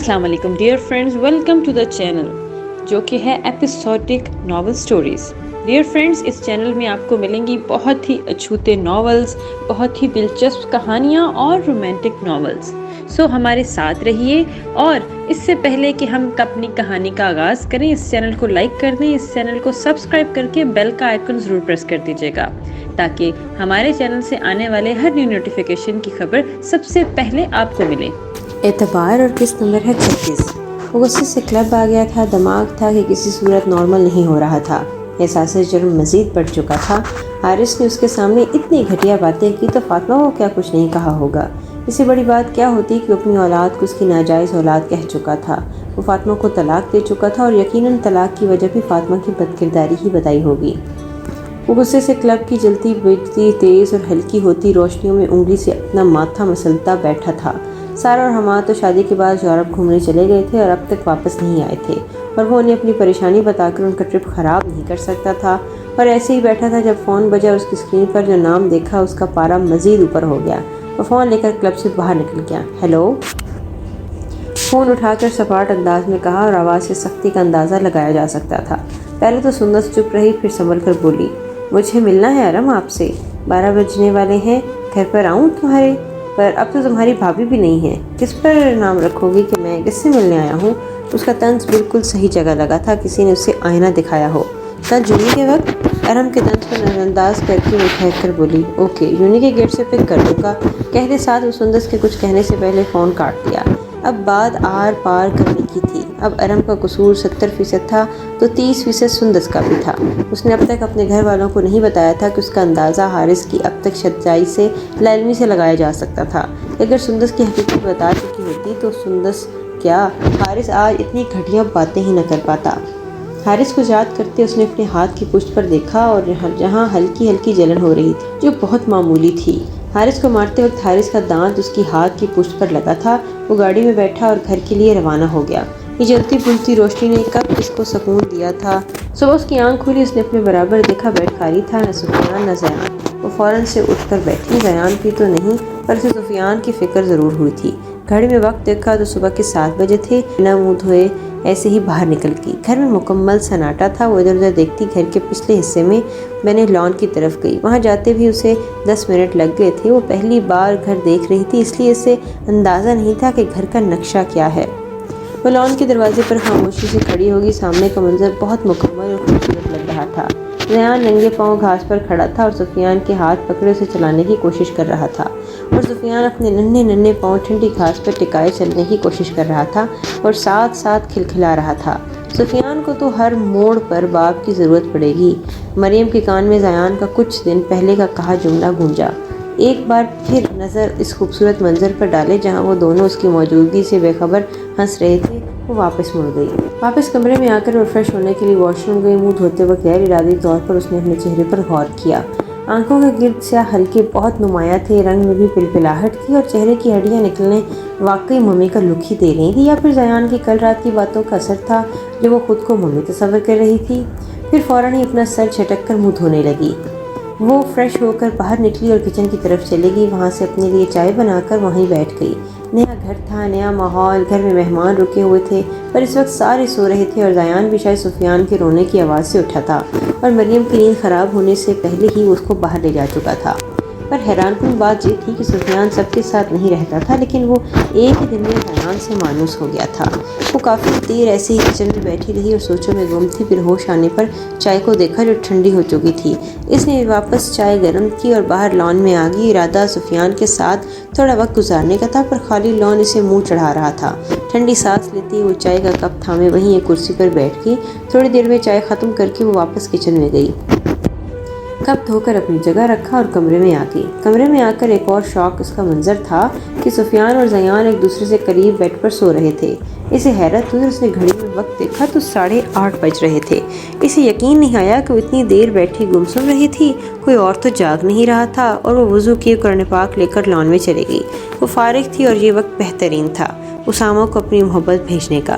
السلام علیکم dear friends, welcome to the channel جو کہ ہے episodic novel stories. Dear friends, اس چینل میں آپ کو ملیں گی بہت ہی اچھوتے ناولز، بہت ہی دلچسپ کہانیاں اور رومانٹک ناولز۔ سو ہمارے ساتھ رہیے، اور اس سے پہلے کہ ہم اپنی کہانی کا آغاز کریں، اس چینل کو لائک کر دیں، اس چینل کو سبسکرائب کر کے بیل کا آئیکن ضرور پریس کر دیجیے گا تاکہ ہمارے چینل سے آنے والے ہر نیو نوٹیفیکیشن کی خبر سب سے پہلے آپ کو ملے۔ اعتبار اور قسط نمبر ہے 36۔ وہ غصے سے کلب آ گیا تھا، دماغ تھا کہ کسی صورت نارمل نہیں ہو رہا تھا۔ احساس جرم مزید بڑھ چکا تھا۔ حارث نے اس کے سامنے اتنی گھٹیا باتیں کی تو فاطمہ کو کیا کچھ نہیں کہا ہوگا۔ اس سے بڑی بات کیا ہوتی کہ وہ اپنی اولاد کو اس کی ناجائز اولاد کہہ چکا تھا۔ وہ فاطمہ کو طلاق دے چکا تھا، اور یقیناً طلاق کی وجہ بھی فاطمہ کی بدکرداری ہی بتائی ہوگی۔ وہ غصے سے کلب کی جلتی بجتی تیز اور ہلکی ہوتی روشنیوں میں انگلی سے اپنا ماتھا مسلتا بیٹھا تھا۔ سارا اور حماد تو شادی کے بعد یورپ گھومنے چلے گئے تھے اور اب تک واپس نہیں آئے تھے، اور وہ انہیں اپنی پریشانی بتا کر ان کا ٹرپ خراب نہیں کر سکتا تھا۔ اور ایسے ہی بیٹھا تھا جب فون بجا، اس کی اسکرین پر جو نام دیکھا اس کا پارا مزید اوپر ہو گیا۔ وہ فون لے کر کلب سے باہر نکل گیا۔ ہیلو، فون اٹھا کر سپاٹ انداز میں کہا، اور آواز سے سختی کا اندازہ لگایا جا سکتا تھا۔ پہلے تو سندس چپ رہی، پھر سنبھل کر بولی، مجھے ملنا ہے ارم آپ سے۔ 12 بجنے والے ہیں، گھر پر آؤں تمہارے؟ پر اب تو تمہاری بھابھی بھی نہیں ہے، کس پر نام رکھو گی کہ میں کس سے ملنے آیا ہوں؟ اس کا طنز بالکل صحیح جگہ لگا تھا، کسی نے اسے آئینہ دکھایا ہو۔ کل جونی کے وقت؟ ارم کے طنز پر نظر انداز کر کے وہ ٹھہر کر بولی، اوکے، یونی کے گیٹ سے پک کر دوں گا۔ کہتے ساتھ وہ سندس کے کچھ کہنے سے پہلے فون کاٹ دیا۔ اب بات آر پار کرنے کی تھی۔ اب ارم کا قصور 70% تھا تو 30% سندس کا بھی تھا۔ اس نے اب تک اپنے گھر والوں کو نہیں بتایا تھا کہ اس کا اندازہ حارث کی اب تک سچائی سے لاعلمی سے لگایا جا سکتا تھا۔ اگر سندس کی حقیقت بتا چکی ہوتی تو سندس کیا حارث آج اتنی گھٹیا باتیں ہی نہ کر پاتا۔ حارث کو یاد کرتے اس نے اپنے ہاتھ کی پشت پر دیکھا، اور جہاں ہلکی ہلکی جلن ہو رہی تھی جو بہت معمولی تھی۔ حارث کو مارتے وقت حارث کا دانت اس کی ہاتھ کی پشت پر لگا تھا۔ وہ گاڑی میں بیٹھا اور گھر کے لیے روانہ ہو گیا۔ یہ جلتی بجھتی روشنی نے کب اس کو سکون دیا تھا۔ صبح اس کی آنکھ کھلی، اس نے اپنے برابر دیکھا بیڈ خالی تھا، نہ سفیان نہ زیان۔ وہ فوراً سے اٹھ کر بیٹھی۔ زیان کی تو نہیں، پر اسے سفیان کی فکر ضرور ہوئی تھی۔ گھڑی میں وقت دیکھا تو صبح کے 7 بجے تھے۔ بنا منہ دھوئے ایسے ہی باہر نکل گئی۔ گھر میں مکمل سناٹا تھا۔ وہ ادھر ادھر دیکھتی گھر کے پچھلے حصے میں بنے لان کی طرف گئی۔ وہاں جاتے بھی اسے 10 منٹ لگ گئے تھے۔ وہ پہلی بار گھر دیکھ رہی تھی، اس لیے اسے اندازہ نہیں تھا کہ گھر کا نقشہ کیا ہے۔ وہ لان کے دروازے پر خاموشی سے کھڑی ہوگی۔ سامنے کا منظر بہت مکمل اور خوبصورت لگ رہا تھا۔ زیان ننگے پاؤں گھاس پر کھڑا تھا اور سفیان کے ہاتھ پکڑے اسے چلانے کی کوشش کر رہا تھا، اور سفیان اپنے ننھے ننھے پاؤں ٹھنڈی گھاس پر ٹکائے چلنے کی کوشش کر رہا تھا اور ساتھ ساتھ کھلکھلا رہا تھا۔ سفیان کو تو ہر موڑ پر باپ کی ضرورت پڑے گی۔ مریم کے کان میں زیان کا کچھ دن پہلے کا کہا جملہ گونجا۔ ایک بار پھر نظر اس خوبصورت منظر پر ڈالے جہاں وہ دونوں اس کی موجودگی سے بے خبر ہنس رہے تھے، وہ واپس مڑ گئی۔ واپس کمرے میں آ کر وہ فریش ہونے کے لیے واش روم گئی۔ منہ دھوتے وقت غیر ارادی طور پر اس نے اپنے چہرے پر غور کیا۔ آنکھوں کے گرد سیاہ حلقے بہت نمایاں تھے، رنگ میں بھی پلپلاہٹ تھی، اور چہرے کی ہڈیاں نکلنے واقعی ممی کا لک ہی دے رہی تھی، یا پھر زیان کی کل رات کی باتوں کا اثر تھا جو وہ خود کو ممی تصور کر رہی تھی۔ پھر فوراً ہی اپنا سر جھٹک کر منہ دھونے لگی۔ وہ فریش ہو کر باہر نکلی اور کچن کی طرف چلے گئی۔ وہاں سے اپنے لیے چائے بنا کر وہیں بیٹھ گئی۔ نیا گھر تھا، نیا ماحول، گھر میں مہمان رکے ہوئے تھے، پر اس وقت سارے سو رہے تھے، اور زیان بھی شاید سفیان کے رونے کی آواز سے اٹھا تھا، اور مریم کی نیند خراب ہونے سے پہلے ہی اس کو باہر لے جا چکا تھا۔ پر حیران کن بات یہ تھی کہ سفیان سب کے ساتھ نہیں رہتا تھا، لیکن وہ ایک ہی دن میں زیان سے مانوس ہو گیا تھا۔ وہ کافی دیر ایسے ہی کچن میں بیٹھی رہی اور سوچوں میں گم تھی۔ پھر ہوش آنے پر چائے کو دیکھا جو ٹھنڈی ہو چکی تھی۔ اس نے واپس چائے گرم کی اور باہر لان میں آ گئی۔ ارادہ سفیان کے ساتھ تھوڑا وقت گزارنے کا تھا، پر خالی لان اسے منہ چڑھا رہا تھا۔ ٹھنڈی سانس لیتی وہ چائے کا کپ تھامے وہیں ایک کرسی پر بیٹھ گئی۔ تھوڑی دیر میں چائے ختم کر کے وہ واپس کچن میں گئی، کپ دھو کر اپنی جگہ رکھا اور کمرے میں آ گئی۔ کمرے میں آ کر ایک اور شوق اس کا منظر تھا کہ سفیان اور زیان ایک دوسرے سے قریب بیڈ پر سو رہے تھے۔ اسے حیرت ہوئی، اس نے گھڑی میں وقت دیکھا تو 8:30 بج رہے تھے۔ اسے یقین نہیں آیا کہ وہ اتنی دیر بیٹھی گمسم رہی تھی۔ کوئی اور تو جاگ نہیں رہا تھا، اور وہ وضو کیے قرآن پاک لے کر لان میں چلی گئی۔ وہ فارغ تھی اور یہ وقت بہترین تھا اسامہ کو اپنی محبت بھیجنے کا۔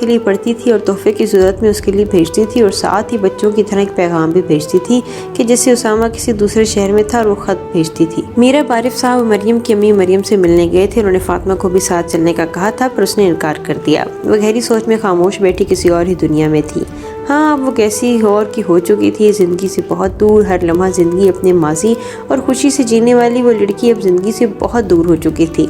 کے لیے پڑھتی تھی اور تحفے کی صورت میں اس کے لیے بھیجتی تھی، اور ساتھ ہی بچوں کی طرح ایک پیغام بھی بھیجتی تھی کہ جیسے اسامہ کسی دوسرے شہر میں تھا اور وہ خط بھیجتی تھی۔ میرب عارف صاحب مریم کی امی مریم سے ملنے گئے تھے۔ انہوں نے فاطمہ کو بھی ساتھ چلنے کا کہا تھا، پر اس نے انکار کر دیا۔ وہ گہری سوچ میں خاموش بیٹھی کسی اور ہی دنیا میں تھی۔ ہاں، اب وہ کیسی اور کی ہو چکی تھی، زندگی سے بہت دور، ہر لمحہ زندگی اپنے ماضی اور خوشی سے جینے والی وہ لڑکی اب زندگی سے بہت دور ہو چکی تھی۔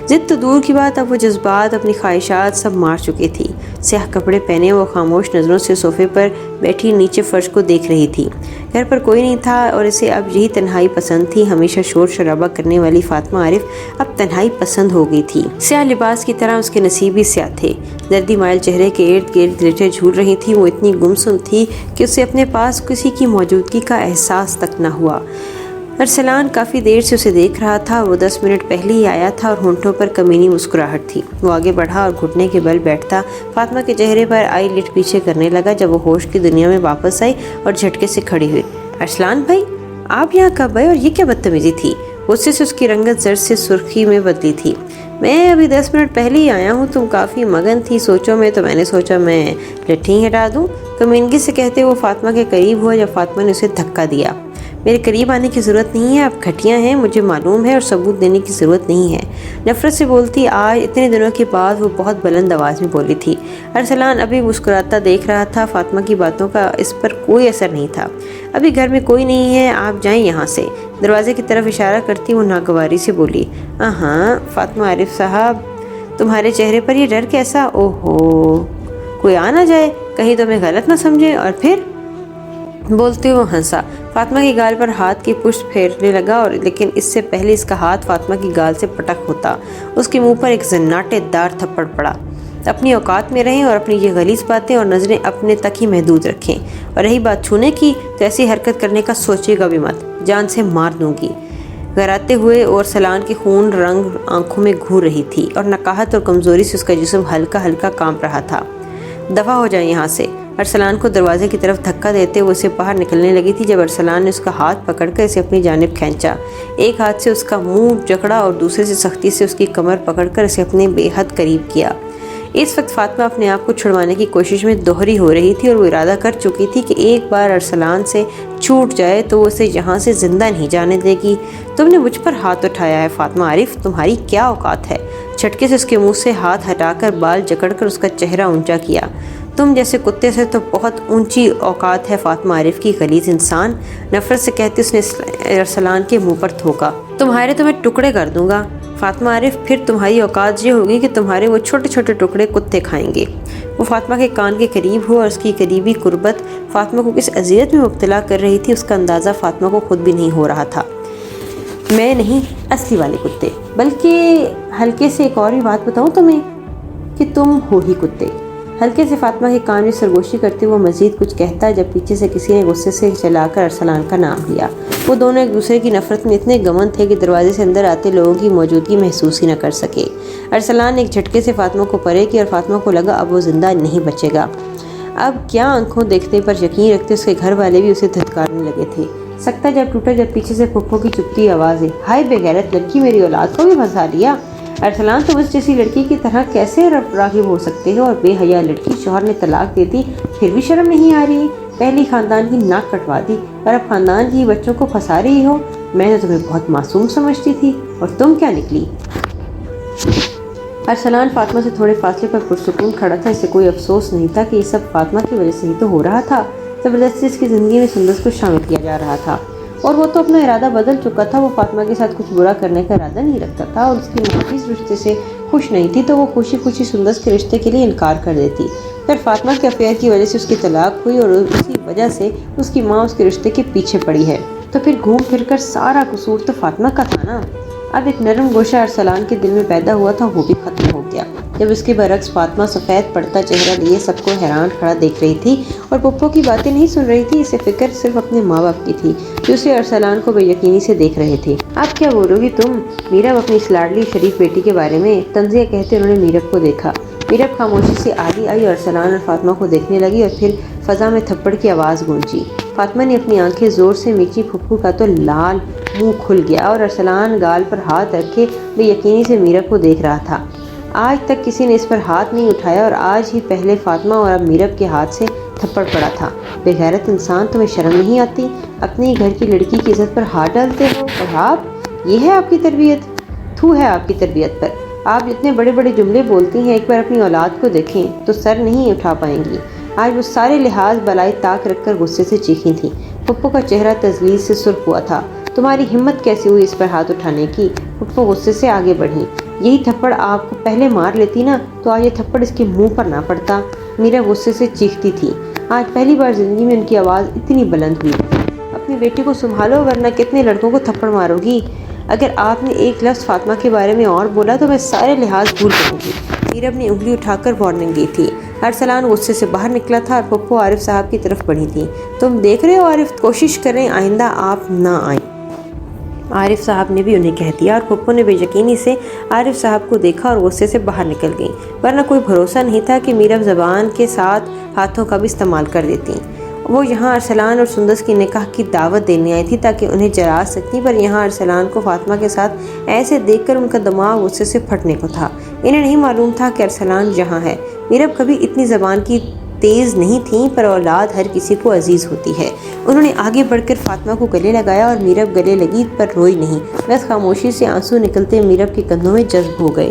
ضد تو دور کی بات، اب وہ جذبات، اپنی خواہشات سب مار چکی تھی۔ سیاہ کپڑے پہنے وہ خاموش نظروں سے صوفے پر بیٹھی نیچے فرش کو دیکھ رہی تھی۔ گھر پر کوئی نہیں تھا اور اسے اب یہی تنہائی پسند تھی۔ ہمیشہ شور شرابہ کرنے والی فاطمہ عارف اب تنہائی پسند ہو گئی تھی۔ سیاہ لباس کی طرح اس کے نصیب بھی سیاہ تھے۔ زردی مائل چہرے کے ارد گرد گلیٹیں جھول رہی تھی۔ وہ اتنی گمسم تھی کہ اسے اپنے پاس کسی کی موجودگی کا احساس تک نہ ہوا۔ ارسلان کافی دیر سے اسے دیکھ رہا تھا۔ وہ 10 منٹ پہلے ہی آیا تھا اور ہونٹوں پر کمینی مسکراہٹ تھی۔ وہ آگے بڑھا اور گھٹنے کے بل بیٹھتا فاطمہ کے چہرے پر آئی لٹ پیچھے کرنے لگا۔ جب وہ ہوش کی دنیا میں واپس آئی اور جھٹکے سے کھڑی ہوئی، ارسلان بھائی، آپ یہاں کب آئے اور یہ کیا بدتمیزی تھی؟ غصے سے اس کی رنگت زرد سے سرخی میں بدلی تھی۔ میں ابھی 10 منٹ پہلے ہی آیا ہوں، تم کافی مگن تھی سوچوں میں، تو میں نے سوچا میں لٹھی ہٹا دوں۔ کمینگی سے کہتے وہ فاطمہ کے قریب ہوا جب فاطمہ نے اسے دھکا دیا۔ میرے قریب آنے کی ضرورت نہیں ہے، آپ گھٹیا ہیں، مجھے معلوم ہے، اور ثبوت دینے کی ضرورت نہیں ہے۔ نفرت سے بولتی آج اتنے دنوں کے بعد وہ بہت بلند آواز میں بولی تھی۔ ارسلان ابھی مسکراتا دیکھ رہا تھا۔ فاطمہ کی باتوں کا اس پر کوئی اثر نہیں تھا۔ ابھی گھر میں کوئی نہیں ہے، آپ جائیں یہاں سے۔ دروازے کی طرف اشارہ کرتی وہ ناگواری سے بولی۔ ہاں فاطمہ عارف صاحب، تمہارے چہرے پر یہ ڈر کیسا؟ اوہو، کوئی آ نہ جائے، کہیں تمہیں غلط نہ سمجھے۔ اور پھر بولتے وہ ہنسا۔ فاطمہ کی گال پر ہاتھ کی پشت پھیرنے لگا، اور لیکن اس سے پہلے اس کا ہاتھ فاطمہ کی گال سے پٹک ہوتا اس کے منہ پر ایک زناٹے دار تھپڑ پڑا۔ اپنی اوقات میں رہیں اور اپنی یہ غلیظ باتیں اور نظریں اپنے تک ہی محدود رکھیں، اور رہی بات چھونے کی تو ایسی حرکت کرنے کا سوچے گا بھی مت، جان سے مار دوں گی۔ گھراتے ہوئے اور سلان کی خون رنگ آنکھوں میں گھور رہی تھی، اور نقاہت اور کمزوری سے اس کا جسم ہلکا ہلکا کانپ رہا تھا۔ دفع ہو جائیں یہاں سے۔ ارسلان کو دروازے کی طرف دھکا دیتے وہ اسے باہر نکلنے لگی تھی جب ارسلان نے اس کا ہاتھ پکڑ کر اسے اپنی جانب کھینچا۔ ایک ہاتھ سے اس کا منہ جکڑا اور دوسرے سے سختی سے اس کی کمر پکڑ کر اسے اپنے بے حد قریب کیا۔ اس وقت فاطمہ اپنے آپ کو چھڑوانے کی کوشش میں دوہری ہو رہی تھی، اور وہ ارادہ کر چکی تھی کہ ایک بار ارسلان سے چھوٹ جائے تو وہ اسے یہاں سے زندہ نہیں جانے دے گی۔ تم نے مجھ پر ہاتھ اٹھایا ہے فاطمہ عارف، تمہاری کیا اوقات ہے؟ جھٹکے سے اس کے منہ سے ہاتھ ہٹا کر بال جکڑ کر اس کا چہرہ اونچا کیا۔ تم جیسے کتے سے تو بہت اونچی اوقات ہے فاطمہ عارف کی، غلیظ انسان۔ نفرت سے کہتے اس نے ارسلان کے منہ پر تھوکا۔ تمہارے تو میں ٹکڑے کر دوں گا فاطمہ عارف، پھر تمہاری اوقات یہ ہوگی کہ تمہارے وہ چھوٹے چھوٹے ٹکڑے کتے کھائیں گے۔ وہ فاطمہ کے کان کے قریب ہوا، اور اس کی قریبی قربت فاطمہ کو کس اذیت میں مبتلا کر رہی تھی اس کا اندازہ فاطمہ کو خود بھی نہیں ہو رہا تھا۔ میں نہیں، اصلی والے کتے۔ بلکہ ہلکے سے ایک اور بھی بات بتاؤں تمہیں کہ تم ہو ہی کتے۔ ہلکے سے فاطمہ کے کان میں سرگوشی کرتے وہ مزید کچھ کہتا جب پیچھے سے کسی نے غصے سے چلا کر ارسلان کا نام لیا۔ وہ دونوں ایک دوسرے کی نفرت میں اتنے گمن تھے کہ دروازے سے اندر آتے لوگوں کی موجودگی محسوس ہی نہ کر سکے۔ ارسلان نے ایک جھٹکے سے فاطمہ کو پرے کیا، اور فاطمہ کو لگا اب وہ زندہ نہیں بچے گا۔ اب کیا آنکھوں دیکھنے پر یقین رکھتے اس کے گھر والے بھی اسے دھتکارنے لگے تھے۔ سکتا جب ٹوٹا جب پیچھے سے پھپھو کی چپتی آواز ہے، ہائے بے غیرت لڑکی، میری اولاد کو بھی پھنسا لیا۔ ارسلان تم اس جیسی لڑکی کی طرح کیسے راغب ہو سکتے ہو؟ اور بے حیا لڑکی، شوہر نے طلاق دے دی پھر بھی شرم نہیں آ رہی؟ پہلی خاندان کی ناک کٹوا دی اور اب خاندان کی بچوں کو پھنسا رہی ہو۔ میں نے تمہیں بہت معصوم سمجھتی تھی، اور تم کیا نکلی؟ ارسلان فاطمہ سے تھوڑے فاصلے پر پرسکون کھڑا تھا۔ اسے کوئی افسوس نہیں تھا کہ یہ سب فاطمہ کی وجہ سے ہی تو ہو رہا تھا۔ زبردستی اس کی زندگی میں سندس کو شامل کیا جا رہا تھا، اور وہ تو اپنا ارادہ بدل چکا تھا۔ وہ فاطمہ کے ساتھ کچھ برا کرنے کا ارادہ نہیں رکھتا تھا، اور اس کی ماں اس رشتے سے خوش نہیں تھی تو وہ خوشی خوشی سندس کے رشتے کے لیے انکار کر دیتی۔ پھر فاطمہ کے افیئر کی وجہ سے اس کی طلاق ہوئی، اور اسی وجہ سے اس کی ماں اس کے رشتے کے پیچھے پڑی ہے، تو پھر گھوم پھر کر سارا قصور تو فاطمہ کا تھا نا۔ اب ایک نرم گوشہ ارسلان کے دل میں پیدا ہوا تھا، وہ بھی ختم ہو گیا جب اس کے برعکس فاطمہ سفید پڑتا چہرہ لیے سب کو حیران کھڑا دیکھ رہی تھی، اور پپو کی باتیں نہیں سن رہی تھی۔ اسے فکر صرف اپنے ماں باپ کی تھی جو اسے ارسلان کو بے یقینی سے دیکھ رہے تھے۔ اب کیا بولو گی تم میرب اپنی اس لاڈلی شریف بیٹی کے بارے میں؟ تنزیہ کہتے انہوں نے میرب کو دیکھا۔ میرب خاموشی سے آگے آئی، ارسلان اور فاطمہ کو دیکھنے لگی، اور پھر فضا میں تھپڑ کی آواز گونجی۔ فاطمہ نے اپنی آنکھیں زور سے میچی، پھپھو کا تو لال منہ کھل گیا، اور ارسلان گال پر ہاتھ رکھے بے یقینی سے میرب کو دیکھ رہا تھا۔ آج تک کسی نے اس پر ہاتھ نہیں اٹھایا اور آج ہی پہلے فاطمہ اور اب میرب کے ہاتھ سے تھپڑ پڑا تھا۔ بے غیرت انسان، تمہیں شرم نہیں آتی؟ اپنی گھر کی لڑکی کی عزت پر ہاتھ ڈالتے ہو، اور آپ، یہ ہے آپ کی تربیت؟ تھو ہے آپ کی تربیت پر۔ آپ جتنے بڑے بڑے جملے بولتی ہیں، ایک بار اپنی اولاد کو دیکھیں تو سر نہیں اٹھا پائیں گی۔ آج وہ سارے لحاظ بالائے طاق رکھ کر غصے سے چیخیں تھیں۔ پھپھو کا چہرہ تذلیل سے سرخ ہوا تھا۔ تمہاری ہمت کیسے ہوئی اس پر ہاتھ اٹھانے کی؟ پھپھو غصے سے آگے بڑھی۔ یہی تھپڑ آپ کو پہلے مار لیتی نا تو آج یہ تھپڑ اس کے منہ پر نہ پڑتا۔ میرا غصے سے چیختی تھی۔ آج پہلی بار زندگی میں ان کی آواز اتنی بلند ہوئی۔ اپنی بیٹی کو سنبھالو ورنہ کتنے لڑکوں کو تھپڑ مارو گی۔ اگر آپ نے ایک لفظ فاطمہ کے بارے میں اور بولا تو میں سارے لحاظ بھول جاؤں گی۔ میرب نے انگلی اٹھا کر وارننگ دی تھی۔ ارسلان غصے سے باہر نکلا تھا اور پھپھو عارف صاحب کی طرف بڑھی تھی۔ تم دیکھ رہے ہو عارف، کوشش کریں آئندہ آپ نہ آئیں۔ عارف صاحب نے بھی انہیں کہہ دیا اور پھپھو نے بے یقینی سے عارف صاحب کو دیکھا اور غصے سے باہر نکل گئیں، ورنہ کوئی بھروسہ نہیں تھا کہ میرب زبان کے ساتھ ہاتھوں کا بھی استعمال کر دیتی۔ وہ یہاں ارسلان اور سندس کی نکاح کی دعوت دینے آئی تھی تاکہ انہیں جلا سکتی، پر یہاں ارسلان کو فاطمہ کے ساتھ ایسے دیکھ کر ان کا دماغ غصے سے پھٹنے کو تھا۔ انہیں نہیں معلوم تھا کہ ارسلان یہاں ہے۔ میرب کبھی اتنی زبان کی تیز نہیں تھیں، پر اولاد ہر کسی کو عزیز ہوتی ہے۔ انہوں نے آگے بڑھ کر فاطمہ کو گلے لگایا اور میرب گلے لگی پر روئی نہیں، بس خاموشی سے آنسو نکلتے میرب کے کندھوں میں جذب ہو گئے۔